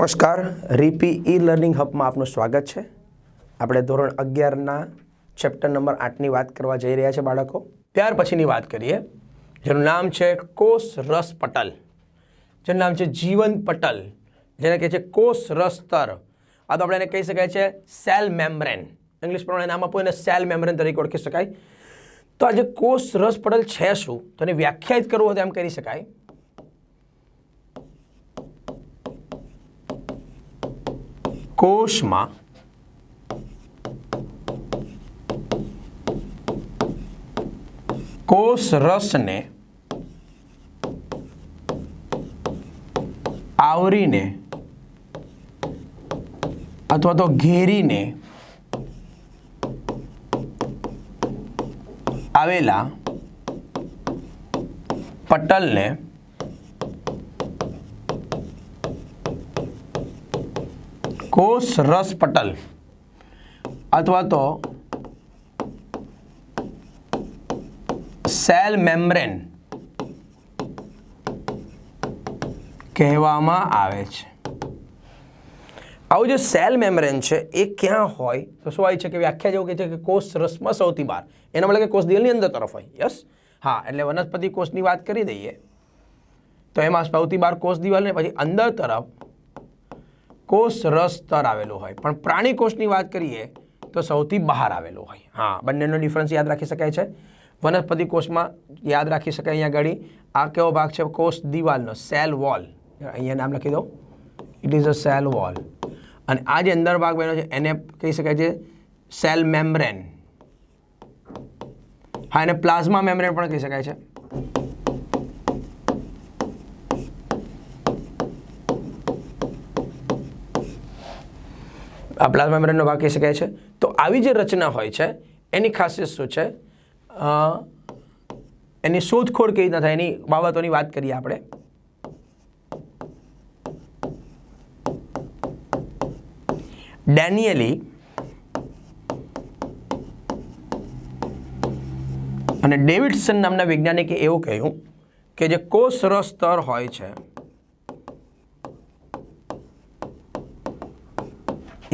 નમસ્કાર, રીપી e learning હબમાં આપનું સ્વાગત છે। આપણે ધોરણ 11ના ચેપ્ટર નંબર 8ની વાત કરવા જઈ રહ્યા છે બાળકો। ત્યાર પછીની વાત કરીએ જેનું નામ છે કોષ રસ પટલ, જેનું નામ છે જીવન પટલ, જેને કહે છે કોષ રસ સ્તર। આ તો આપણે એને કહી શકાય છે સેલ મેમ્બ્રેન, ઇંગ્લિશ પ્રમાણે નામ આપો એને સેલ મેમ્બ્રેન તરીકે ઓળખી શકાય। તો આ જે કોષ રસ પટલ છે શું, તો એને વ્યાખ્યાયિત કરવું હોય તો એમ કરી શકાય કોષમાં કોષ રસને આવરીને અથવા તો ઘેરીને આવેલા પટલને કોષ રસ પટલ અથવા તો સેલ મેમ્બ્રેન કહેવામાં આવે છે। આવું જે સેલ મેમ્બ્રેન છે એ ક્યાં હોય તો શું હોય છે કે વ્યાખ્યા જેવું કહે છે કે કોષ રસમાં સૌથી બહાર, એના મતલબ કે કોષ દિવાલની અંદર તરફ હોય। યસ, હા, એટલે વનસ્પતિ કોષની વાત કરી દઈએ તો એમાં સૌથી બહાર કોષ દિવાલ ને પછી અંદર તરફ કોષ રસ સ્તર આવેલું હોય, પણ પ્રાણી કોષની વાત કરીએ તો સૌથી બહાર આવેલું હોય। હા, બંનેનો ડિફરન્સ યાદ રાખી શકાય છે। વનસ્પતિ કોષમાં યાદ રાખી શકાય અહીંયા આગળ આ કેવો ભાગ છે કોષ દિવાલનો, સેલ વોલ, અહીંયા નામ લખી દો, it is a cell wall. અને આ જે અંદર ભાગ બન્યો છે એને કહી શકાય છે સેલ મેમ્બ્રેન। હા, એને પ્લાઝ્મા મેમ્બ્રેન પણ કહી શકાય છે। આ પ્લાઝ્મા મેમ્બ્રેનનો ભાગ કહી શકાય છે। તો આવી જે રચના હોય છે એની ખાસિયત શું છે, એની શોધખોળ કેવી રીતના થાય એની બાબતોની વાત કરીએ આપણે। ડેનિયલી અને ડેવિડસન નામના વૈજ્ઞાનિકે એવું કહ્યું કે જે કોષ રસ સ્તર હોય છે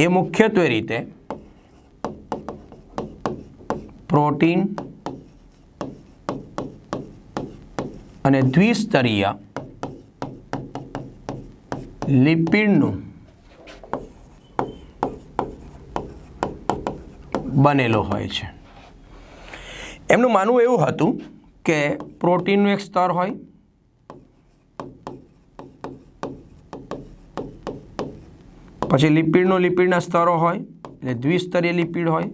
એ મુખ્યત્વે રીતે પ્રોટીન અને દ્વિસ્તરીય લિપિડનું બનેલો હોય છે। એમનું માનવું એવું હતું કે પ્રોટીનનું એક સ્તર હોય, પછી લિપિડના સ્તરો હોય એટલે દ્વિસ્તરીય લિપિડ હોય,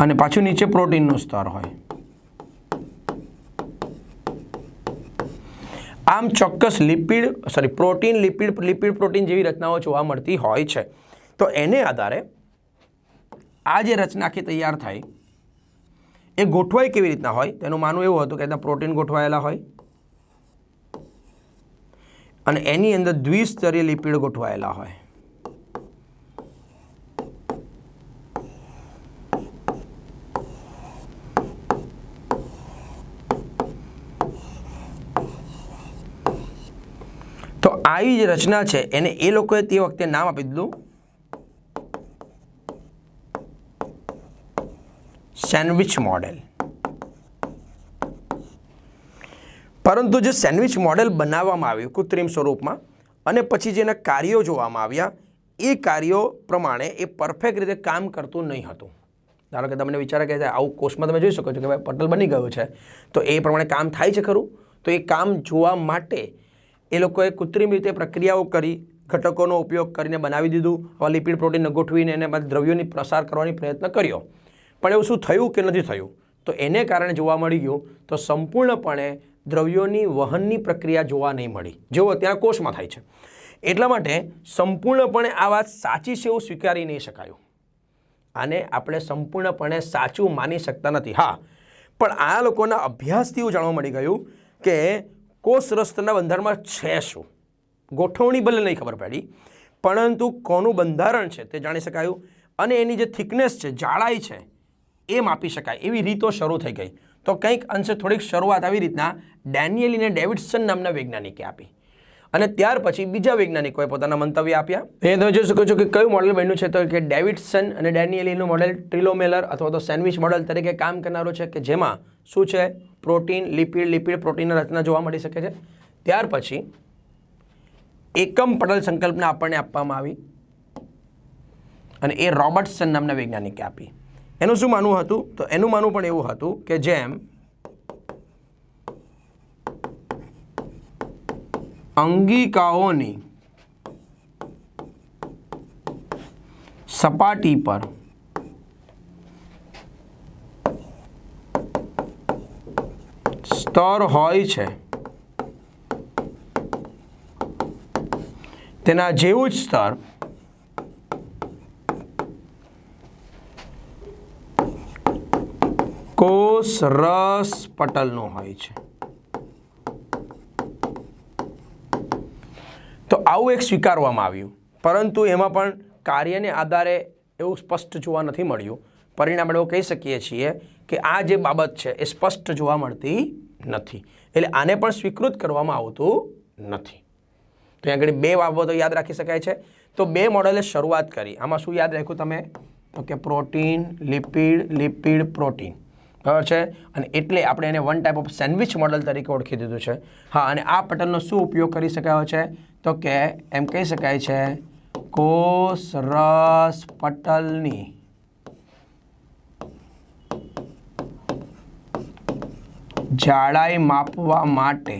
અને પાછું નીચે પ્રોટીનનું સ્તર હોય। આમ ચોક્કસ પ્રોટીન લિપિડ પ્રોટીન જેવી રચનાઓ જોવા મળતી હોય છે। તો એને આધારે આ જે રચના આખી તૈયાર થાય એ ગોઠવાય કેવી રીતના હોય, તેનું માનવું એવું હતું કે ત્યાં પ્રોટીન ગોઠવાયેલા હોય અને એની અંદર દ્વિસ્તરીય લિપિડ ગોઠવાયેલા હોય। તો આવી જે રચના છે એને એ લોકોએ તે વખતે નામ આપી દીધું સેન્ડવિચ મોડેલ। પરંતુ જે સેન્ડવિચ મોડેલ બનાવવામાં આવ્યું કૃત્રિમ સ્વરૂપમાં અને પછી જેના કાર્યો જોવામાં આવ્યા એ કાર્યો પ્રમાણે એ પરફેક્ટ રીતે કામ કરતું નહીં હતું। ધારો કે તમને વિચારે કે આવું કોષમાં તમે જોઈ શકો છો કે ભાઈ પટલ બની ગયું છે, તો એ પ્રમાણે કામ થાય છે ખરું? તો એ કામ જોવા માટે એ લોકોએ કૃત્રિમ રીતે પ્રક્રિયાઓ કરી, ઘટકોનો ઉપયોગ કરીને બનાવી દીધું। હવે લિપિડ પ્રોટીનને ગોઠવીને એને દ્રવ્યોની પ્રસાર કરવાની પ્રયત્ન કર્યો, પણ એવું શું થયું કે નથી થયું? તો એને કારણે જોવા મળી ગયું તો સંપૂર્ણપણે દ્રવ્યોની વહનની પ્રક્રિયા જોવા નહીં મળી જેવો અત્યારે કોષમાં થાય છે। એટલા માટે સંપૂર્ણપણે આ વાત સાચી છે એવું સ્વીકારી નહીં શકાયું, આને આપણે સંપૂર્ણપણે સાચું માની શકતા નથી। હા, પણ આ લોકોના અભ્યાસથી એવું જાણવા મળી ગયું કે કોષ રસના બંધારણમાં છે શું, ગોઠવણી ભલે નહીં ખબર પડી પરંતુ કોનું બંધારણ છે તે જાણી શકાયું અને એની જે થિકનેસ છે, જાડાઈ છે, એ માપી શકાય એવી રીતો શરૂ થઈ ગઈ। તો કંઈક અંશે થોડીક શરૂઆત આવી રીતના ડેનિયલ અને ડેવિડસન નામના વૈજ્ઞાનિકે આપી અને ત્યાર પછી બીજા વૈજ્ઞાનિકોએ પોતાના મંતવ્ય આપ્યા. એ તમે જોઈ શકો છો કે કયું મોડેલ બન્યું છે તો કે ડેવિડસન અને ડેનિયલીનું મોડેલ ટ્રિલોમેલર અથવા તો સેન્ડવિચ મોડેલ તરીકે કામ કરનારો છે કે જેમાં શું છે પ્રોટીન લિપિડ પ્રોટીનની રચના જોવા મળી શકે છે. ત્યાર પછી એકમ પટલ સંકલ્પના આપણને આપવામાં આવી અને એ રોબર્ટસન નામના વૈજ્ઞાનિકે આપી. એનું શું માનવું હતું તો એનું માનવું પણ એવું હતું કે જેમ અંગિકાઓની સપાટી પર સ્તર હોય છે તેના જેવું જ સ્તર કોષ રસ પટલનું હોય છે. તો આવું એક સ્વીકારવામાં આવ્યું, પરંતુ એમાં પણ કાર્યને આધારે એવું સ્પષ્ટ જોવા નથી મળ્યું. પરિણામે આપણે એવું કહી શકીએ છીએ કે આ જે બાબત છે એ સ્પષ્ટ જોવા મળતી નથી, એટલે આને પણ સ્વીકૃત કરવામાં આવતું નથી. તો અહીં આગળ બે બાબતો યાદ રાખી શકાય છે. તો બે મોડેલે શરૂઆત કરી. આમાં શું યાદ રાખ્યું તમે તો કે પ્રોટીન લિપિડ પ્રોટીન, બરાબર છે. અને એટલે આપણે એને one type of sandwich model તરીકે ઓળખી દીધું છે. હા, અને આ પટલનો શું ઉપયોગ કરી શકાયો છે તો કે એમ કહી શકાય છે કોષ રસ પટલની જાડાઈ માપવા માટે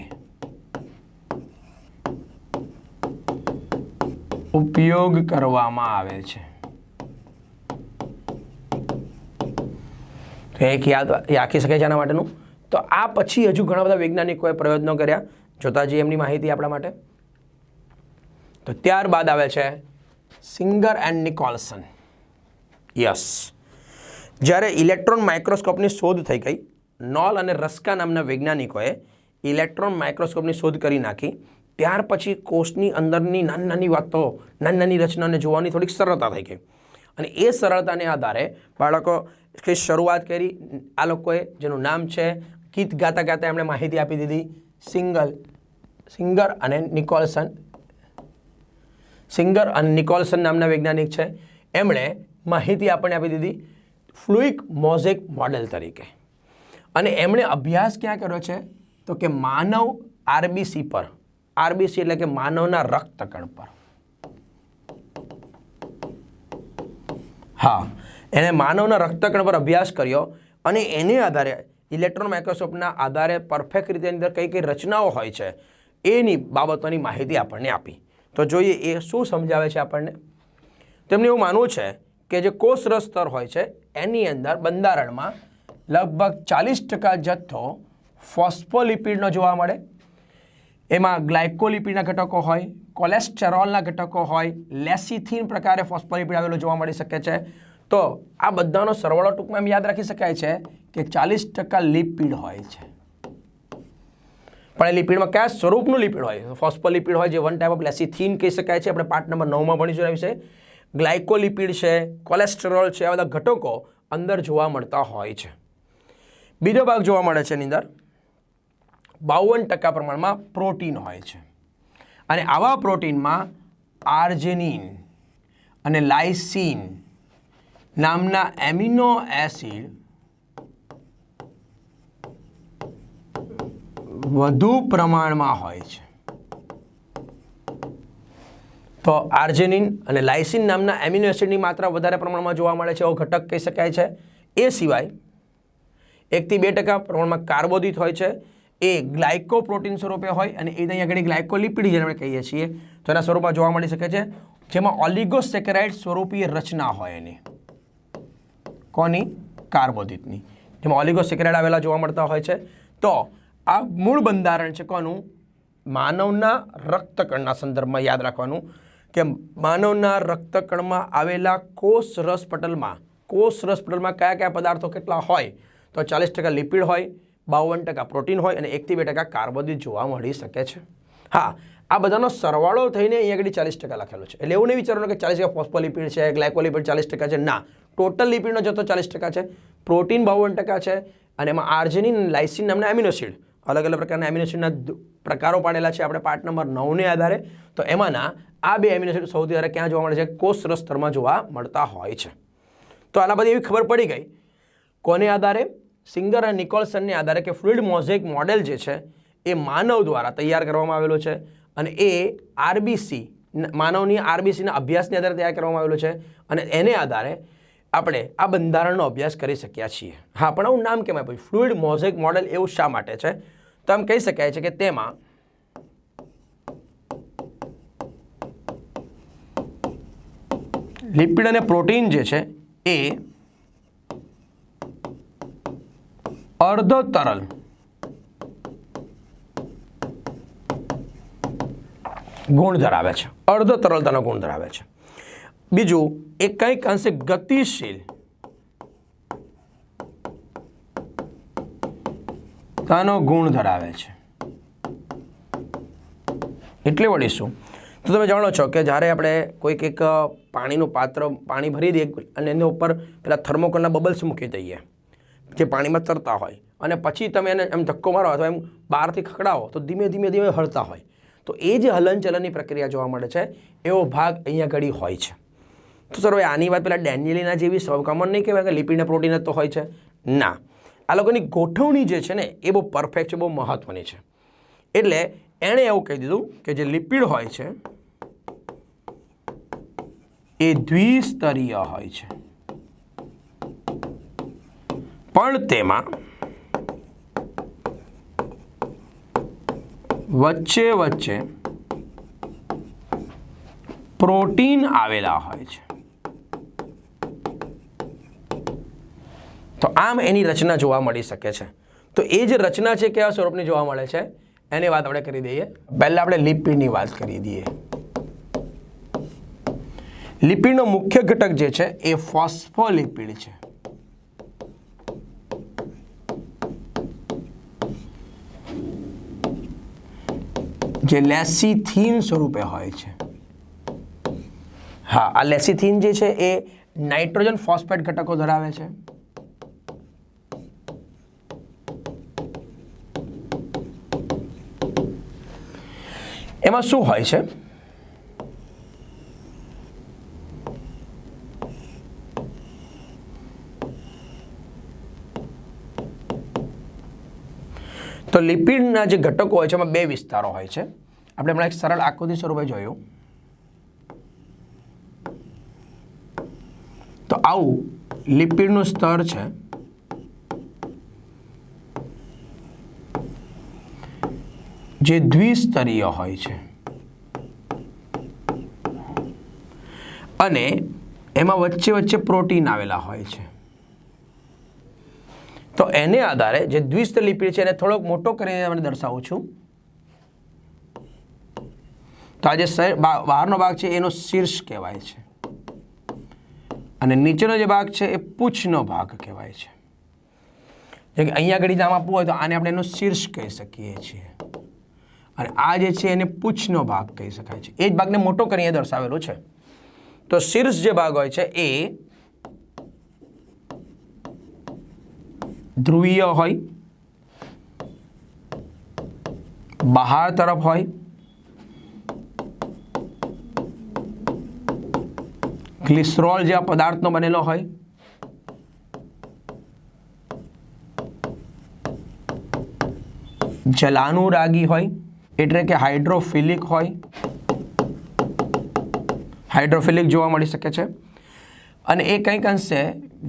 ઉપયોગ કરવામાં આવે છે. એક યાદ રાખી શકાય છે આના માટેનું. તો આ પછી હજુ ઘણા બધા વૈજ્ઞાનિકોએ પ્રયત્નો કર્યા. જોતા જઈએ એમની માહિતી આપણા માટે. તો ત્યારબાદ આવે છે સિંગર એન્ડ નિકોલસન. યસ, જ્યારે ઇલેક્ટ્રોન માઇક્રોસ્કોપની શોધ થઈ ગઈ, નોલ અને રસ્કા નામના વૈજ્ઞાનિકોએ ઇલેક્ટ્રોન માઇક્રોસ્કોપની શોધ કરી નાખી. ત્યાર પછી કોષની અંદરની નાની નાની વાતો, નાની નાની રચનાને જોવાની થોડીક સરળતા થઈ ગઈ. અને એ સરળતાને આધારે બાળકો કે શરૂઆત કરી આ લોકોએ, જેનું નામ છે ગીત ગાતા ગાતા એમણે માહિતી આપી દીધી. સિંગર અને નિકોલસન નામના વૈજ્ઞાનિક છે. એમણે માહિતી આપણને આપી દીધી ફ્લુઇક મોઝેક મોડેલ તરીકે. અને એમણે અભ્યાસ ક્યાં કર્યો છે તો કે માનવ આરબીસી પર. આરબીસી એટલે કે માનવના રક્તકણ પર. હા, એણે માનવના રક્તકણ પર અભ્યાસ કર્યો અને એને આધારે ઇલેક્ટ્રોન માઇક્રોસ્કોપના આધારે પરફેક્ટ રીતે અંદર કઈ કઈ રચનાઓ હોય છે એની બાબતોની માહિતી આપણને આપી. તો જોઈએ એ શું સમજાવે છે આપણને. તેમને એવું માનવું છે કે જે કોષરસ સ્તર હોય છે એની અંદર બંધારણમાં લગભગ 40% જથ્થો ફોસ્ફોલિપિડનો જોવા મળે. એમાં ગ્લાયકોલિપિડના ઘટકો હોય, કોલેસ્ટેરોલના ઘટકો હોય, લેસિથિન પ્રકારે ફોસ્ફોલિપિડ આવેલો જોવા મળી શકે છે. તો આ બધાનો સરવાળો ટૂંકમાં એમ યાદ રાખી શકાય છે કે 40% લિપિડ હોય છે. પણ એ લિપિડમાં કયા સ્વરૂપનું લિપિડ હોય? ફોસ્ફોલિપિડ હોય, જે વન ટાઈપ ઓફ લેસિથિન કહી શકાય છે. આપણે પાઠ નંબર 9માં ભણીશું એના વિશે. ગ્લાયકોલિપિડ છે, કોલેસ્ટેરોલ છે, આ બધા ઘટકો અંદર જોવા મળતા હોય છે. બીજો ભાગ જોવા મળે છે એની અંદર 52% પ્રમાણમાં પ્રોટીન હોય છે. અને આવા પ્રોટીનમાં આર્જેનિન અને લાઇસિન નામના એમિનો એસિડ વધુ પ્રમાણમાં હોય છે. તો આર્જેનિન અને લાઇસિન નામના એમિનો એસિડની માત્રા વધારે પ્રમાણમાં જોવા મળે છે એવો ઘટક કહી શકાય છે. એ સિવાય 1 થી 2% પ્રમાણમાં કાર્બોદિત હોય છે. એ ગ્લાયકોપ્રોટીન સ્વરૂપે હોય અને એ અહીં આગળ ગ્લાયકોલિપિડ જેને આપણે કહીએ છીએ તો એના સ્વરૂપમાં જોવા મળી શકે છે, જેમાં ઓલિગોસેકેરાઇડ સ્વરૂપીય રચના હોય એની. કોની? કાર્બોદિતની, જેમાં ઓલિગોસેકેરાઇડ આવેલા જોવા મળતા હોય છે. તો આ મૂળ બંધારણ છે કોનું? માનવના રક્તકણના સંદર્ભમાં યાદ રાખવાનું કે માનવના રક્તકણમાં આવેલા કોષ રસ પટલમાં કયા કયા પદાર્થો કેટલા હોય તો 40% લિપિડ હોય, 52% પ્રોટીન હોય અને 1 થી 2% કાર્બોદિત જોવા મળી શકે છે. હા, આ બધાનો સરવાળો થઈને અહીં આગળ 40% લખેલો છે. એટલે એવું નહીં વિચારવાનું કે 40% ફોસ્ફોલિપિડ છે, ગ્લાયકોલિપિડ 40% છે. ના, ટોટલ લિપિડનો જથ્થો 40% છે, પ્રોટીન 52% છે અને એમાં આર્જિનિન અને લાઇસિન નામના એમિનો એસિડ, અલગ અલગ પ્રકારના એમિનો એસિડના પ્રકારો પાડેલા છે આપણે પાર્ટ નંબર 9ને આધારે. તો એમાંના આ 2 એમિનો એસિડ સૌથી વધારે ક્યાં જોવા મળે છે? કોષરસ સ્તરમાં જોવા મળતા હોય છે. તો આના બધી એવી ખબર પડી ગઈ કોને આધારે? સિંગર અને નિકોલસનને આધારે કે ફ્લુઇડ મોઝેક મોડેલ જે છે એ માનવ દ્વારા તૈયાર કરવામાં આવેલો છે અને એ આરબીસી માનવની આરબીસીના અભ્યાસને આધારે તૈયાર કરવામાં આવેલો છે અને એને આધારે આપણે આ બંધારણનો અભ્યાસ કરી શક્યા છીએ. હા, પણ આવું નામ કેમ આપ્યું? ફ્લુઇડ મોઝેક મોડેલ એવું શા માટે છે? તો આમ કહી શકાય છે કે તેમાં લિપિડ અને પ્રોટીન જે છે એ અર્ધ તરલ ગુણ ધરાવે છે, અર્ધ તરલતાનો ગુણ ધરાવે છે. બીજું, એ કંઈક અંશે ગતિશીલ તાનો ગુણ ધરાવે છે. એટલે વળી શું? તો તમે જાણો છો કે જ્યારે આપણે કોઈક એક પાણીનું પાત્ર પાણી ભરી દઈએ અને એના ઉપર પેલા થર્મોકોલના બબલ્સ મૂકી દઈએ જે પાણીમાં તરતા હોય અને પછી તમે એને એમ ધક્કો મારો અથવા એમ બહારથી ખખડાવો તો ધીમે ધીમે ધીમે હળતા હોય. તો એ જે હલનચલનની પ્રક્રિયા જોવા મળે છે એવો ભાગ અહીંયા ઘડી હોય છે. તો સર હવે આની વાત પેલા ડેનિયલીના જેવી સૌકોમન નહીં કહેવાય કે લિપિડ અને પ્રોટીન જ તો હોય છે. ના, આ લોકોની ગોઠવણી જે છે ને એ બહુ પરફેક્ટ છે, બહુ મહત્ત્વની છે. એટલે એણે એવું કહી દીધું કે જે લિપિડ હોય છે એ દ્વિસ્તરીય હોય છે, પણ તેમાં વચ્ચે વચ્ચે પ્રોટીન આવેલા હોય છે. તો આમ એની રચના જોવા મળી શકે છે. તો એ જે રચના છે કેવા સ્વરૂપની જોવા મળે છે એની વાત આપણે કરી દઈએ. પહેલાં આપણે લિપિડની વાત કરી દઈએ. લિપિડનો મુખ્ય ઘટક જે છે એ ફોસ્ફોલિપિડ છે. જે લેસિથિન સ્વરૂપે હોય છે. હા, આ લેસિથિન જે છે એ નાઇટ્રોજન ફોસ્ફેટ ઘટકો ધરાવે છે. એમાં શું હોય છે? તો લિપિડના જે ઘટકો હોય છે એમાં 2 વિસ્તારો હોય છે. આપણે હમણાં એક સરળ આકૃતિ સ્વરૂપે જોયું. તો આવું લિપિડનું સ્તર છે. જે દ્વિસ્તરીય હોય છે અને એમાં વચ્ચે વચ્ચે પ્રોટીન આવેલા હોય છે. તો એને આધારે જે દ્વિસ્તર લિપિડ છે એને થોડોક મોટો કરીને મને દર્શાવું છું. તો આ જે બહારનો ભાગ છે એનો શીર્ષ કહેવાય છે અને નીચેનો જે ભાગ છે એ પૂંછનો ભાગ કહેવાય છે. જેમ કે અહીંયા ઘડી નામ આપવું હોય તો આને આપણે એનો શીર્ષ કહી શકીએ છીએ અને આ જે છે એને પૂંછનો ભાગ કહી શકાય છે. એ જ ભાગને મોટો કરીને દર્શાવેલો છે. તો શીર્ષ જે ભાગ હોય છે એ ધ્રુવીય હોય, બહાર તરફ હોય, ગ્લિસરોલ જેવા પદાર્થનો બનેલો હોય, જલાનુરાગી હોય એટલે કે હાઇડ્રોફિલિક હોય, હાઇડ્રોફિલિક જોવા મળી શકે છે અને એ કંઈક અંશે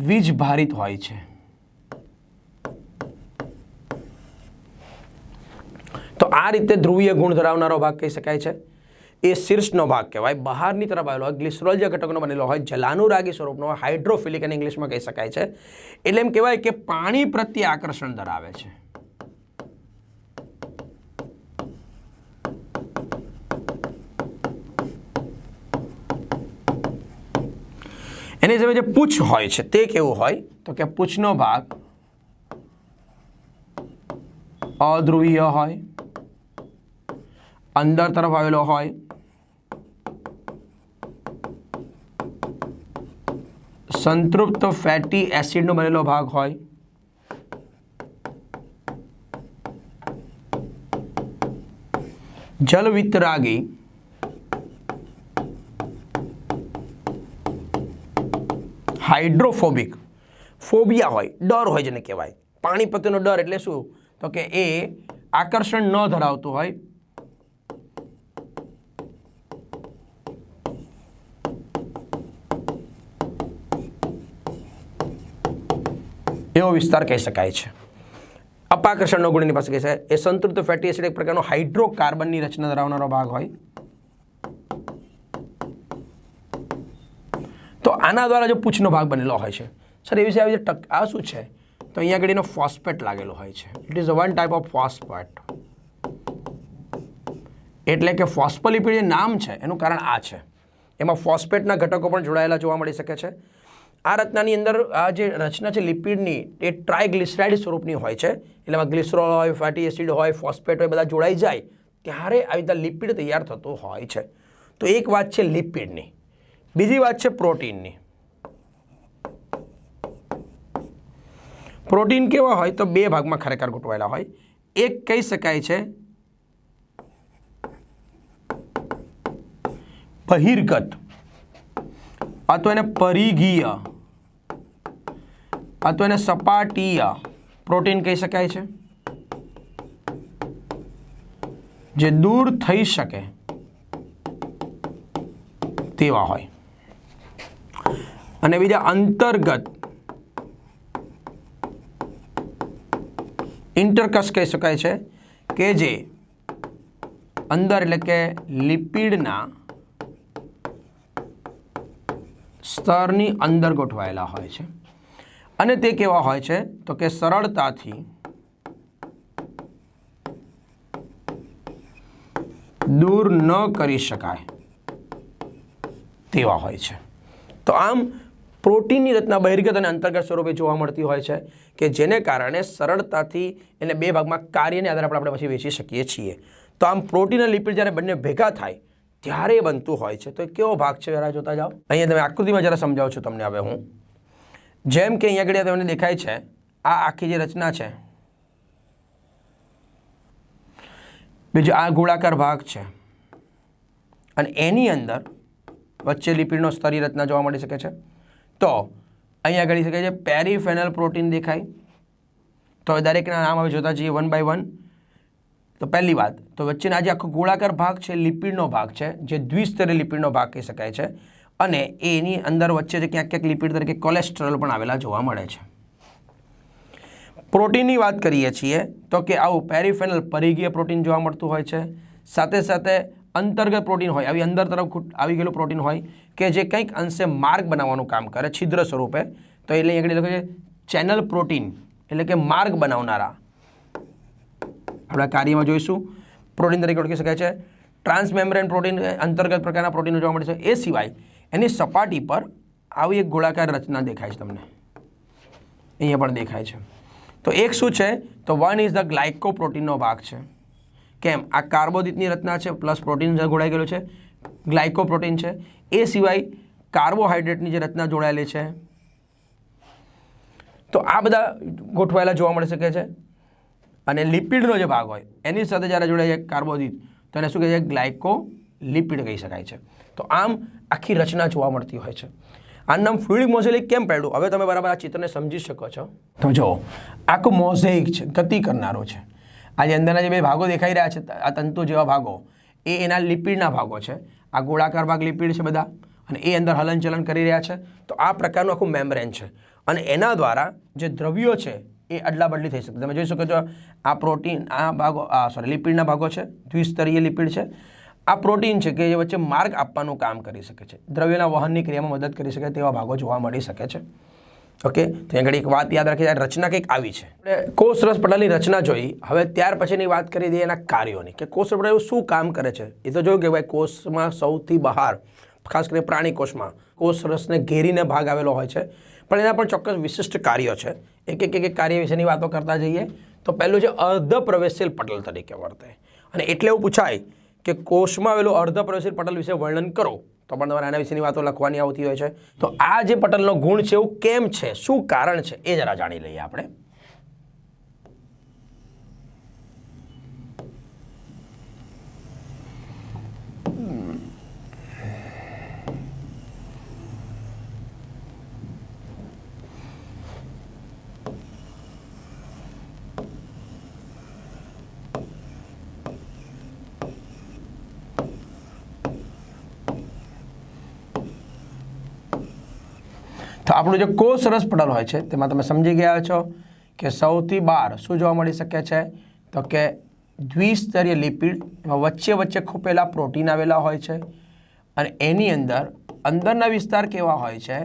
વીજભારિત હોય છે. તો આ રીતે ધ્રુવીય ગુણ ધરાવનારો ભાગ કહી શકાય છે. એ શીર્ષનો ભાગ કહેવાય. બહારની તરફ આવેલો હોય, ગ્લિસરોલ જે ઘટકનો બનેલો હોય, જલાનુરાગી સ્વરૂપનો હોય, હાઇડ્રોફિલિક અને ઇંગ્લિશમાં કહી શકાય છે. એટલે એમ કહેવાય કે પાણી પ્રત્યે આકર્ષણ ધરાવે છે. એની સામે જે પૂંછ હોય છે તે કેવું હોય તો કે પૂંછનો ભાગ અધ્રુવીય હોય, અંદર તરફ આવેલો હોય, સંતૃપ્ત ફેટી એસિડનો બનેલો ભાગ હોય, જલવિતરાગી હાઇડ્રોફોબિક ફોબિયા હોય, ડર હોય જેને કહેવાય, પાણી પ્રત્યેનો ડર એટલે શું તો કે એ આકર્ષણ ન ધરાવતું હોય એવો વિસ્તાર કહી શકાય છે. અપાકર્ષણનો ગુણ એની પાસે કહે છે. એ સંતૃપ્ત ફેટી એસિડ એક પ્રકારનો હાઇડ્રોકાર્બનની રચના ધરાવનારો ભાગ હોય. તો આના દ્વારા જો પૂંછનો ભાગ બનેલો હોય છે. સર એ વિશે આવી આ શું છે તો અહીંયા આગળ એનો ફોસ્ફેટ લાગેલો હોય છે. It is one type of phosphate. એટલે કે ફોસ્ફોલિપિડ જે નામ છે એનું કારણ આ છે. એમાં ફોસ્ફેટના ઘટકો પણ જોડાયેલા જોવા મળી શકે છે. આ રચનાની અંદર આ જે રચના છે લિપિડની એ ટ્રાયગ્લિસરાઇડ સ્વરૂપની હોય છે. એટલે એમાં ગ્લિસરોલ હોય, ફેટી એસિડ હોય, ફોસ્ફેટ હોય, બધા જોડાઈ જાય ત્યારે આવી રીતે લિપિડ તૈયાર થતું હોય છે. તો એક વાત છે લિપિડની. બીજી વાત છે પ્રોટીનની. પ્રોટીન કેવા હોય તો બે ભાગમાં ખરેખર ગોઠવાયેલા હોય. એક કહી શકાય છે બહિર્ગત અથવા એને પરિઘીય અથવા એને સપાટીય પ્રોટીન કહી શકાય છે, જે દૂર થઈ શકે તેવા હોય. અને બીજા અંતર્ગત ઇન્ટરકસ કહી શકાય છે કે જે અંદર એટલે કે લિપિડના સ્તરની અંદર ગોઠવાયેલા હોય છે. અને તે કેવા હોય છે તો કે સરળતાથી દૂર ન કરી શકાય તેવા હોય છે. તો આમ પ્રોટીનની રચના બહિર્ગત અને અંતર્ગત સ્વરૂપે જોવા મળતી હોય છે કે જેને કારણે સરળતાથી એને બે ભાગમાં કાર્યને આધારે આપણે પછી વેચી શકીએ છીએ. તો આમ પ્રોટીન અને લિપિડ જ્યારે બંને ભેગા થાય ત્યારે બનતું હોય છે. તો એ કેવો ભાગ છે જરા જોતા જાઓ. અહીંયા તમે આકૃતિમાં જરા સમજાવું છું તમને. હવે હું જેમ કે અહીંયા આગળ તમને દેખાય છે આ આખી જે રચના છે, બીજો આ ગોળાકાર ભાગ છે અને એની અંદર વચ્ચે લિપિડનો સ્તરની રચના જોવા મળી શકે છે. તો અહીંયા આગળ શકે છે પેરીફેનલ પ્રોટીન દેખાય. તો દરેકના નામ હવે જોતા જઈએ વન બાય વન. તો પહેલી વાત તો વચ્ચેના જે આખો ગોળાકાર ભાગ છે લિપિડનો ભાગ છે, જે દ્વિસ્તરીય લિપિડનો ભાગ કહી શકાય છે. અને એની અંદર વચ્ચે જે ક્યાંક ક્યાંક લિપિડ તરીકે કોલેસ્ટ્રોલ પણ આવેલા જોવા મળે છે. પ્રોટીનની વાત કરીએ છીએ તો કે આવું પેરીફેનલ પરિઘીય પ્રોટીન જોવા મળતું હોય છે. સાથે સાથે અંતર્ગત પ્રોટીન હોય, આવી અંદર તરફ આવી ગયેલું પ્રોટીન હોય કે જે કંઈક અંશે માર્ગ બનાવવાનું કામ કરે છિદ્ર સ્વરૂપે. તો એટલે આગળ લખે છે ચેનલ પ્રોટીન, એટલે કે માર્ગ બનાવનારા. આપણા કાર્યમાં જોઈશું પ્રોટીન તરીકે ઓળખી શકાય છે. ટ્રાન્સમેમ્બ્રેન પ્રોટીન અંતર્ગત પ્રકારના પ્રોટીનો જોવા મળે છે. એ સિવાય એની સપાટી પર આવી એક ગોળાકાર રચના દેખાય છે તમને, અહીંયા પણ દેખાય છે. તો એક શું છે તો વન ઇઝ ધ ગ્લાયકોપ્રોટીનનો ભાગ છે. કેમ? આ કાર્બોદિતની રચના છે પ્લસ પ્રોટીન જોડાઈ ગયેલું છે, ગ્લાયકોપ્રોટીન છે. એ સિવાય કાર્બોહાઈડ્રેટની જે રચના જોડાયેલી છે. તો આ બધા ગોઠવાયેલા જોવા મળી શકે છે. અને લિપિડનો જે ભાગ હોય એની સાથે જ્યારે જોડાય છે કાર્બોદિત તો એને શું કહે છે ગ્લાયકોલિપિડ કહી શકાય છે. તો આમ આખી રચના જોવા મળતી હોય છે. આનું નામ ફ્લુઇડિક મોઝેઇક કેમ પડ્યું હવે તમે બરાબર આ ચિત્રને સમજી શકો છો. તો જો આખું મોઝેઇક છે, ગતિ કરનારો છે. આ જે અંદરના જે બે ભાગો દેખાઈ રહ્યા છે આ તંતુ જેવા ભાગો એ એના લિપિડના ભાગો છે. આ ગોળાકાર ભાગ લિપિડ છે બધા અને એ અંદર હલનચલન કરી રહ્યા છે. તો આ પ્રકારનું આખું મેમ્બ્રેન છે અને એના દ્વારા જે દ્રવ્યો છે એ અદલા બદલી થઈ શકે. તમે જોઈ શકો છો આ પ્રોટીન આ ભાગો લિપિડના ભાગો છે, દ્વિસ્તરીય લિપિડ છે. આ પ્રોટીન છે કે જે વચ્ચે માર્ગ આપવાનું કામ કરી શકે છે, દ્રવ્યના વહનની ક્રિયામાં મદદ કરી શકે તેવા ભાગો જોવા મળી શકે છે. ઓકે, તો આગળ એક વાત યાદ રાખી, રચના કંઈક આવી છે. આપણે કોષરસ પટલની રચના જોઈ. હવે ત્યાર પછીની વાત કરી દઈએ એના કાર્યોની કે કોષરસ પટલ શું કામ કરે છે. એ તો જોયું કે ભાઈ કોષમાં સૌથી બહાર ખાસ કરીને પ્રાણી કોષમાં કોષરસને ઘેરીને ભાગ આવેલો હોય છે, પણ એના પણ ચોક્કસ વિશિષ્ટ કાર્યો છે. એક કાર્ય વિશેની વાતો કરતા જઈએ તો પહેલું છે અર્ધ પ્રવેશશીલ પટલ તરીકે વર્તે. અને એટલે એવું પૂછાય કે કોષમાં આવેલું અર્ધ પ્રવેશશીલ પટલ વિશે વર્ણન કરો તો પણ તમારે આના વિશેની વાતો લખવાની આવતી હોય છે. તો આ જે પટલનો ગુણ છે એવું કેમ છે, શું કારણ છે એ જરા જાણી લઈએ આપણે. તો આપણું જે કોષરસ પટલ હોય છે તેમાં તમે સમજી ગયા છો કે સૌથી બહાર શું જોવા મળી શકે છે, તો કે દ્વિસ્તરીય લિપિડ, એમાં વચ્ચે વચ્ચે ખૂપેલા પ્રોટીન આવેલા હોય છે અને એની અંદરના વિસ્તાર કેવા હોય છે,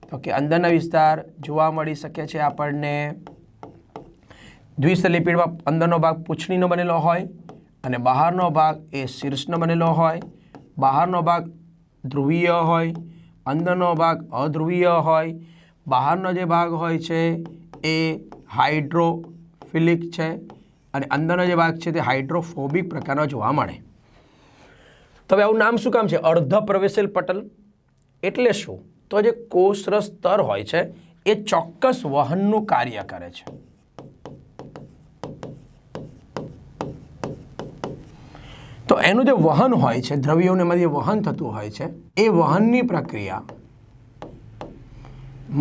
તો કે અંદરના વિસ્તાર જોવા મળી શકે છે આપણને દ્વિસ્તરીય લિપિડમાં અંદરનો ભાગ પૂંછડીનો બનેલો હોય અને બહારનો ભાગ એ શીર્ષનો બનેલો હોય. બહારનો ભાગ ધ્રુવીય હોય, અંદરનો ભાગ અધ્રુવીય હોય. બહારનો જે ભાગ હોય છે એ હાઇડ્રોફિલિક છે અને અંદરનો જે ભાગ છે તે હાઇડ્રોફોબિક પ્રકારનો જોવા મળે. તો હવે આવું નામ શું કામ છે અર્ધ પ્રવેશેલ પટલ? એટલે શું? તો જે કોષરસ સ્તર હોય છે એ ચોક્કસ વહનનું કાર્ય કરે છે. તો એનું જે વહન હોય છે, દ્રવ્યોને જે વહન થતું હોય છે, એ વહનની પ્રક્રિયા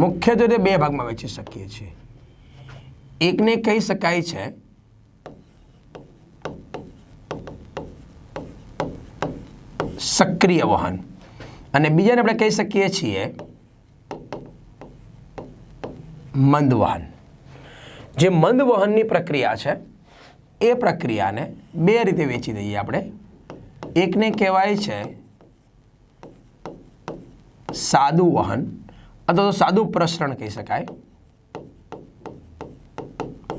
મુખ્યત્વે બે ભાગમાં વહેંચી શકીએ છીએ. એકને કહી શકાય છે સક્રિય વહન અને બીજાને આપણે કહી શકીએ છીએ મંદ વહન. જે મંદ વહનની પ્રક્રિયા છે એ પ્રક્રિયાને બે રીતે વેચી દઈએ આપણે. એકને કહેવાય છે સાદું વહન અથવા તો સાદું પ્રસરણ કહી શકાય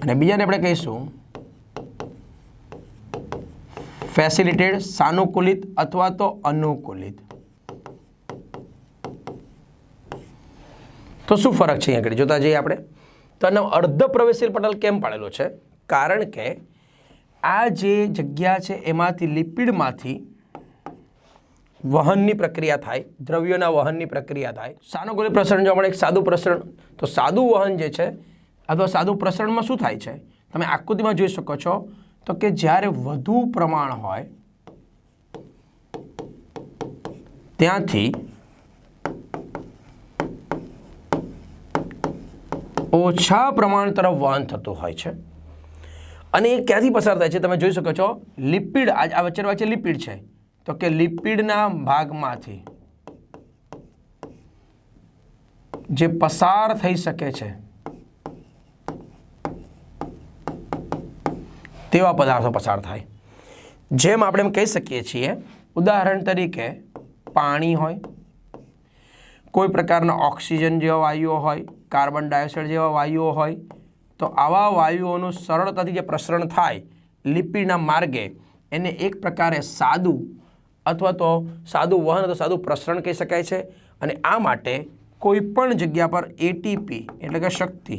અને બીજાને આપણે કહીશું ફેસિલિટેડ, સાનુકૂલિત અથવા તો અનુકૂલિત. તો શું ફરક છે અહીંયા આગળ જોતા જઈએ આપણે. તો આનો અર્ધ પ્રવેશીલ પટલ કેમ પાડેલો છે? કારણ કે આ જે જગ્યા છે એમાંથી લિપિડમાંથી વહનની પ્રક્રિયા થાય, દ્રવ્યોના વહનની પ્રક્રિયા થાય. સાનુકૂલિત પ્રસરણ જોવા મળે, એક સાદું પ્રસરણ. તો સાદું વહન જે છે અથવા સાદું પ્રસરણમાં શું થાય છે તમે આકૃતિમાં જોઈ શકો છો, તો કે જ્યારે વધુ પ્રમાણ હોય ત્યાંથી ઓછા પ્રમાણ તરફ વહન થતું હોય છે. અને એ ક્યાંથી પસાર થાય છે તમે જોઈ શકો છો, લિપિડ, આ વચ્ચે લિપિડ છે, તો કે લિપિડના ભાગમાંથી જે પસાર થઈ શકે છે તેવા પદાર્થો પસાર થાય. જેમ આપણે એમ કહી શકીએ છીએ, ઉદાહરણ તરીકે પાણી હોય, કોઈ પ્રકારના ઓક્સિજન જેવા વાયુઓ હોય, કાર્બન ડાયોક્સાઇડ જેવા વાયુઓ હોય, તો આવા વાયુઓનું સરળતાથી જે પ્રસરણ થાય લિપિડના માર્ગે એને એક પ્રકારે સાદું અથવા તો સાદું વહન અથવા સાદું પ્રસરણ કહી શકાય છે. અને આ માટે કોઈ પણ જગ્યા પર એટીપી એટલે કે શક્તિ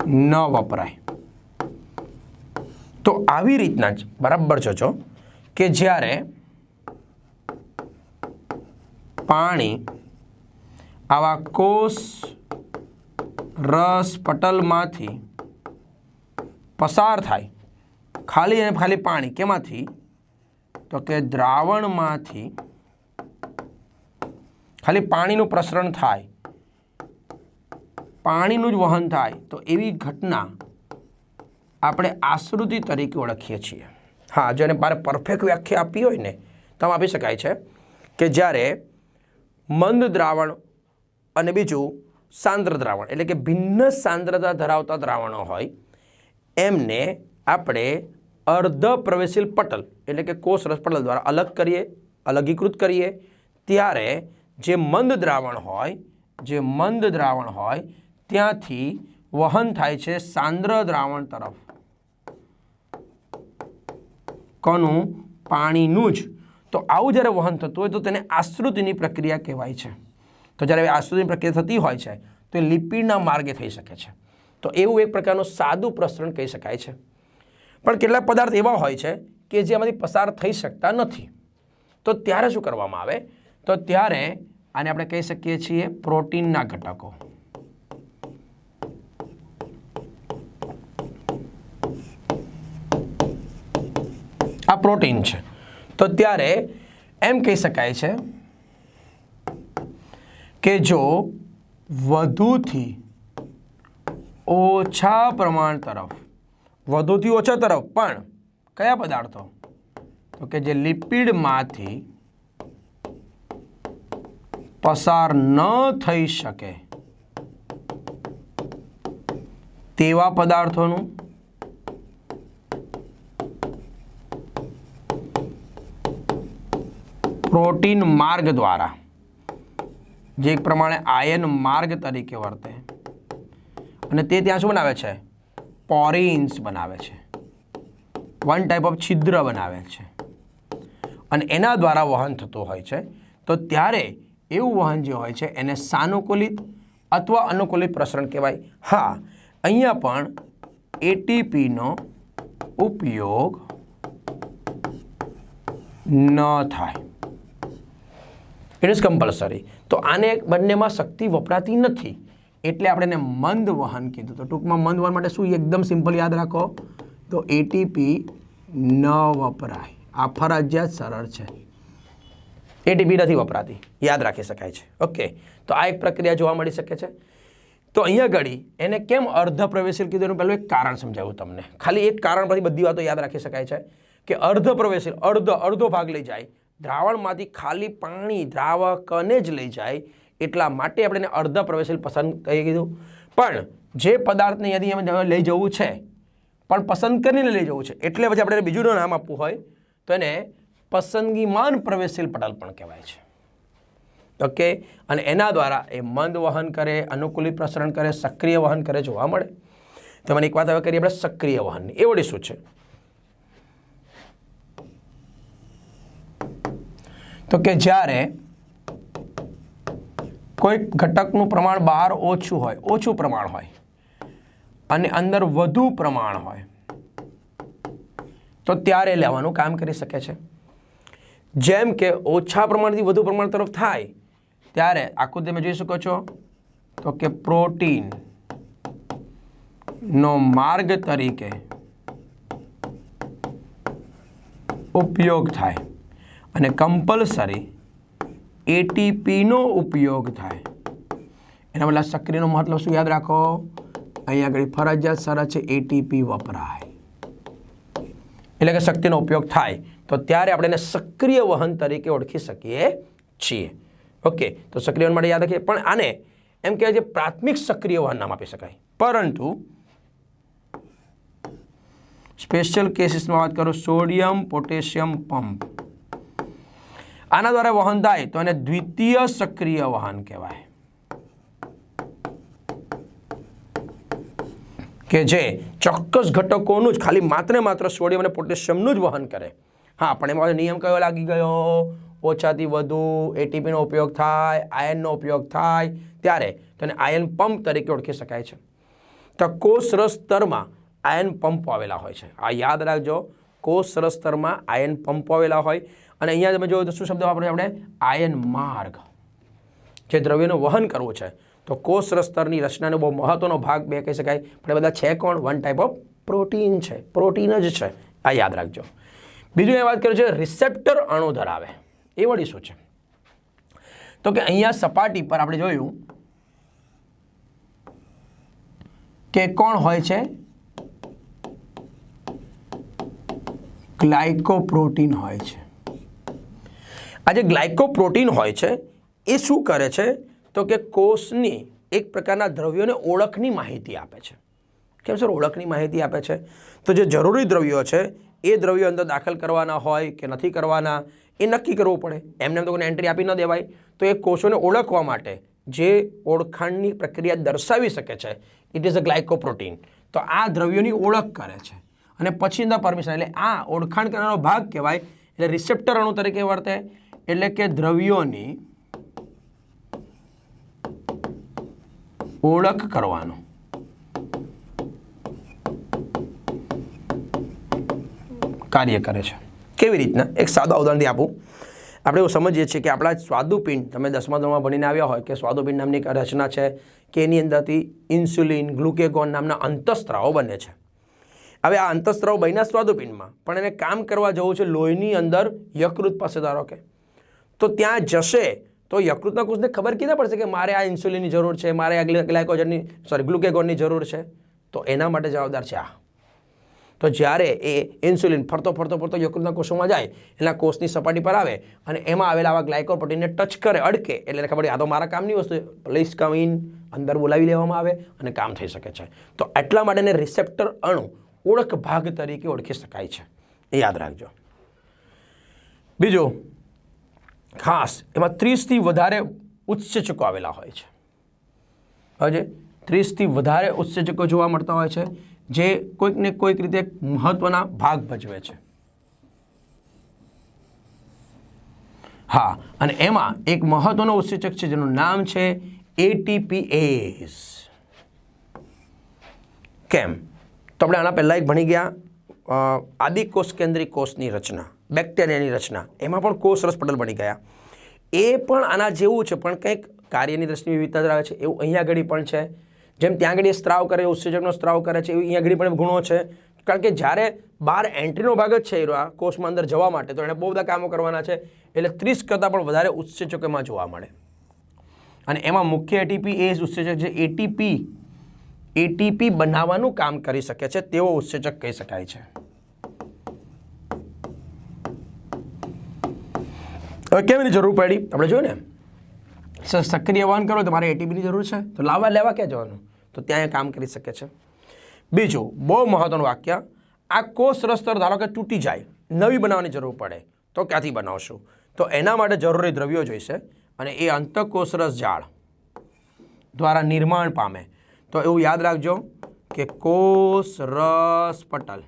ન વપરાય. તો આવી રીતના જ બરાબર છો કે જ્યારે પાણી આવા કોષ રસ પટલમાંથી પસાર થાય, ખાલી અને ખાલી પાણી કેમાંથી, તો કે દ્રાવણમાંથી ખાલી પાણીનું પ્રસરણ થાય, પાણીનું જ વહન થાય, તો એવી ઘટના આપણે આશ્રુતિ તરીકે ઓળખીએ છીએ. હા, જેને મારે પરફેક્ટ વ્યાખ્યા આપી હોય ને તો આમ આપી શકાય છે કે જ્યારે મંદ દ્રાવણ અને બીજું સાંદ્ર દ્રાવણ એટલે કે ભિન્ન સાંદ્રતા ધરાવતા દ્રાવણો હોય એમને આપણે અર્ધ પ્રવેશીલ પટલ એટલે કે કોષરસ પટલ દ્વારા અલગીકૃત કરીએ. ત્યારે જે મંદ દ્રાવણ હોય ત્યાંથી વહન થાય છે સાંદ્ર દ્રાવણ તરફ. કોનું? પાણીનું જ. તો આવું જ્યારે વહન થતું હોય તો તેને આશ્રુતિની પ્રક્રિયા કહેવાય છે. તો જ્યારે આશ્રુતિની પ્રક્રિયા થતી હોય છે તો એ લિપિડના માર્ગે થઈ શકે છે. તો એવું એક પ્રકારનું સાદું પ્રસરણ કહી શકાય છે. પણ કેટલાક પદાર્થ એવા હોય છે કે જે આમાંથી પસાર થઈ શકતા નથી. તો ત્યારે શું કરવામાં આવે? તો ત્યારે આને આપણે કહી શકીએ છીએ પ્રોટીનના ઘટકો. આ પ્રોટીન છે. તો ત્યારે એમ કહી શકાય છે કે જો વધુથી ઓછા પ્રમાણ તરફ, વધુથી ઓછા તરફ પણ કયા પદાર્થો? તો કે જે લિપિડમાંથી પસાર ન થઈ શકે તેવા પદાર્થોનું પ્રોટીન માર્ગ દ્વારા, જે પ્રમાણે આયન માર્ગ તરીકે વર્તે, અને તે ત્યાં શું બનાવે છે? પોરિન્સ બનાવે છે, વન ટાઈપ ઓફ છિદ્ર બનાવે છે, અને એના દ્વારા વહન થતું હોય છે. તો ત્યારે એવું વહન જે હોય છે એને સાનુકૂલિત અથવા અનુકૂલિત પ્રસરણ કહેવાય. હા, અહીંયા પણ એટીપીનો ઉપયોગ ન થાય. It is compulsory. તો આને બંનેમાં શક્તિ વપરાતી નથી એટલે આપણે એને મંદ વહન કીધું. તો ટૂંકમાં મંદ વહન માટે શું એકદમ સિમ્પલ યાદ રાખો, તો એટીપી ન વપરાય. આ ફરજિયાત સરળ છે. એટીપી નથી વપરાતી, યાદ રાખી શકાય છે. ઓકે, તો આ એક પ્રક્રિયા જોવા મળી શકે છે. તો અહીંયા ઘડી એને કેમ અર્ધ પ્રવેશીલ કીધું એનું પહેલું એક કારણ સમજાવ્યું તમને. ખાલી એક કારણ પરથી બધી વાતો યાદ રાખી શકાય છે કે અર્ધ પ્રવેશીલ અડધો ભાગ લઈ જાય, દ્રાવણમાંથી ખાલી પાણી દ્રાવકને જ લઈ જાય, એટલા માટે આપણે એને અર્ધ પ્રવેશીલ પસંદ કરી કીધું. પણ જે પદાર્થને યદી અમે લઈ જવું છે પણ પસંદ કરીને લઈ જવું છે એટલે પછી આપણે બીજું નામ આપવું હોય તો એને પસંદગીમાન પ્રવેશીલ પટલ પણ કહેવાય છે. ઓકે, અને એના દ્વારા એ મંદ વહન કરે, અનુકૂલિત પ્રસરણ કરે, સક્રિય વહન કરે જોવા મળે. તો મને એક વાત હવે કરીએ આપણે સક્રિય વહનની. એ વળી શું છે? તો કે જ્યારે કોઈ ઘટકનું પ્રમાણ બહાર ઓછું પ્રમાણ હોય અને અંદર વધુ પ્રમાણ હોય તો ત્યારે લેવાનું કામ કરી શકે છે. જેમ કે ઓછા પ્રમાણથી વધુ પ્રમાણ તરફ થાય ત્યારે આકૃતિ તમે જોઈ શકો છો તો કે પ્રોટીન નો માર્ગ તરીકે ઉપયોગ થાય અને કમ્પલસરી એટીપીનો ઉપયોગ થાય. એના બદલે સક્રિયનો મહત્વ શું યાદ રાખો? અહીંયા આગળ ફરજિયાત શરત છે એટીપી વપરાય એટલે કે શક્તિનો ઉપયોગ થાય તો ત્યારે આપણે એને સક્રિય વહન તરીકે ઓળખી શકીએ છીએ. ઓકે, તો સક્રિય વહન માટે યાદ રાખીએ. પણ આને એમ કહેવાય છે પ્રાથમિક સક્રિય વહન નામ આપી શકાય. પરંતુ સ્પેશિયલ કેસીસમાં વાત કરો, સોડિયમ પોટેશિયમ પંપ, આના દ્વારા વહન થાય તો એને દ્વિતીય સક્રિય વહન કહેવાય, કે જે ચોક્કસ ઘટકોનું જ ખાલી માત્ર સોડિયમ અને પોટેશિયમનું જ વહન કરે. હા, પણ એમાં નિયમ કયો લાગી ગયો? ઓછાથી વધુ એટીપીનો ઉપયોગ થાય, આયનનો ઉપયોગ થાય ત્યારે તેને આયન પંપ તરીકે ઓળખી શકાય છે. તો કોષરસ સ્તરમાં આયન પંપ આવેલા હોય છે. આ યાદ રાખજો, કોષરસ સ્તરમાં આયન પંપ આવેલા હોય. અને અહીંયા તમે જોયું તો શું શબ્દ વાપરીએ આપણે? આયન માર્ગ. જે દ્રવ્યનું વહન કરવું છે તો કોષરસ સ્તરની રચનાનો બહુ મહત્વનો ભાગ બે કહી શકાય. પણ એ બધા છે કોણ? વન ટાઈપ ઓફ પ્રોટીન છે, પ્રોટીન જ છે. આ યાદ રાખજો. બીજું એ વાત કરીએ છે રિસેપ્ટર અણુ ધરાવે. એ વળી શું છે? તો કે અહીંયા સપાટી પર આપણે જોયું કે કોણ હોય છે? ગ્લાયકોપ્રોટીન હોય છે. આ જે ગ્લાયકોપ્રોટીન હોય છે એ શું કરે છે? તો કે કોષની એક પ્રકારના દ્રવ્યોને ઓળખની માહિતી આપે છે. કેમ સર ઓળખની માહિતી આપે છે? તો જે જરૂરી દ્રવ્યો છે એ દ્રવ્યો અંદર દાખલ કરવાના હોય કે નથી કરવાના એ નક્કી કરવું પડે. એમને તો કોઈને એન્ટ્રી આપી ન દેવાય. તો એ કોષોને ઓળખવા માટે જે ઓળખાણની પ્રક્રિયા દર્શાવી શકે છે ઇટ ઇઝ અ ગ્લાયકોપ્રોટીન. તો આ દ્રવ્યોની ઓળખ કરે છે અને પછીના પરમિશન એટલે આ ઓળખાણ કરવાનો ભાગ કહેવાય. એટલે રિસેપ્ટર અણુ તરીકે વર્તે એટલે કે દ્રવ્યોની ઓળખ કરવાનું કાર્ય કરે છે. કેવી રીતના? એક સાદા ઉદાહરણથી આપું. આપણે એવું સમજીએ છીએ કે આપણા સ્વાદુપિંડ, તમે 10મા ધોરણમાં ભણીને આવ્યા હોય કે સ્વાદુપિંડ નામની એક રચના છે કે એની અંદરથી ઇન્સ્યુલિન, ગ્લુકેગોન નામના અંતઃસ્ત્રાવો બને છે. હવે આ અંતઃસ્ત્રાવો બન્યા સ્વાદુપિંડમાં, પણ એને કામ કરવા જવું છે લોહીની અંદર યકૃત પાસે ધારો કે, તો ત્યાં જશે તો યકૃતના કોષને ખબર કીધા પડશે કે મારે આ ઇન્સ્યુલિનની જરૂર છે, મારે આ ગ્લુકેગોનની જરૂર છે. તો એના માટે જવાબદાર છે આ. તો જ્યારે એ ઇન્સ્યુલિન ફરતો યકૃતના કોષોમાં જાય, એના કોષની સપાટી પર આવે અને એમાં આવેલા આવા ગ્લાયકોપ્રોટીનને ટચ કરે, અડકે, એટલે એને ખબર પડે આ તો મારા કામની વસ્તુ, પ્લીઝ કમ ઇન, અંદર બોલાવી લેવામાં આવે અને કામ થઈ શકે છે. તો એટલા માટે એને રિસેપ્ટર અણુ ઓળખ ભાગ તરીકે ઓળખી શકાય છે, એ યાદ રાખજો. બીજું ખાસ એમાં 30થી વધારે ઉત્સેચકો આવેલા હોય છે. હવે 30થી વધારે ઉત્સેચકો જોવા મળતા હોય છે જે કોઈક ને કોઈક રીતે મહત્વના ભાગ ભજવે છે. હા, અને એમાં એક મહત્વનો ઉત્સેચક છે જેનું નામ છે ATPase. કેમ? તો આપણે આના પહેલાં એક ભણી ગયા આદિકોષ કેન્દ્રી કોષની રચના, બેક્ટેરિયાની રચના, એમાં પણ કોષ રસ પટલ ભણી ગયા. એ પણ આના જેવું છે, પણ કંઈક કાર્યની દ્રષ્ટિએ વિવિધતા ધરાવે છે. એવું અહીંયા આગળ પણ છે. જેમ ત્યાં આગળ સ્ત્રાવ કરે, ઉત્સેચકનો સ્ત્રાવ કરે છે, એવું અહીંયા આગળ પણ ગુણો છે. કારણ કે જ્યારે બહાર એન્ટ્રીનો ભાગ જ છે આ કોષમાં અંદર જવા માટે, તો એણે બહુ બધા કામો કરવાના છે, એટલે 30 કરતાં પણ વધારે ઉત્સેચકો એમાં જોવા મળે. અને એમાં મુખ્ય ATPase ઉત્સેચક જે ATP બનાવવાનું કામ કરી શકે છે તેવો ઉત્સેચક કહી શકાય છે. હવે કેમ એની જરૂર પડી આપણે જોયું ને, સક્રિય વહન કરો તો મારે ATPની જરૂર છે, તો લેવા ક્યાં જવાનું, તો ત્યાં એ કામ કરી શકે છે. બીજું બહુ મહત્વનું વાક્ય, આ કોષ રસતર ધારો કે તૂટી જાય, નવી બનાવવાની જરૂર પડે, તો ક્યાંથી બનાવશું? તો એના માટે જરૂરી દ્રવ્યો જોઈશે અને એ અંતઃકોષ રસ જાળ દ્વારા નિર્માણ પામે. તો એવું યાદ રાખજો કે કોષ રસ પટલ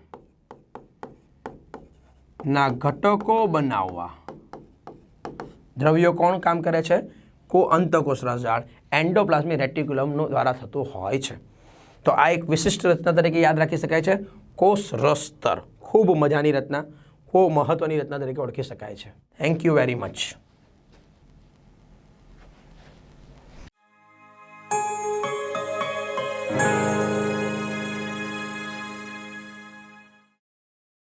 ના ઘટકો બનાવવા દ્રવ્યો કોણ કામ કરે છે? અંતઃકોષ રસ જાળ એન્ડોપ્લાઝમિક રેટિક્યુલમ દ્વારા થતું હોય છે. તો આ એક વિશિષ્ટ રચના તરીકે યાદ રાખી શકાય છે. કોષ રસ સ્તર ખૂબ મજાની રચના, ખૂબ મહત્વની રચના તરીકે ઓળખી શકાય છે. Thank you very much.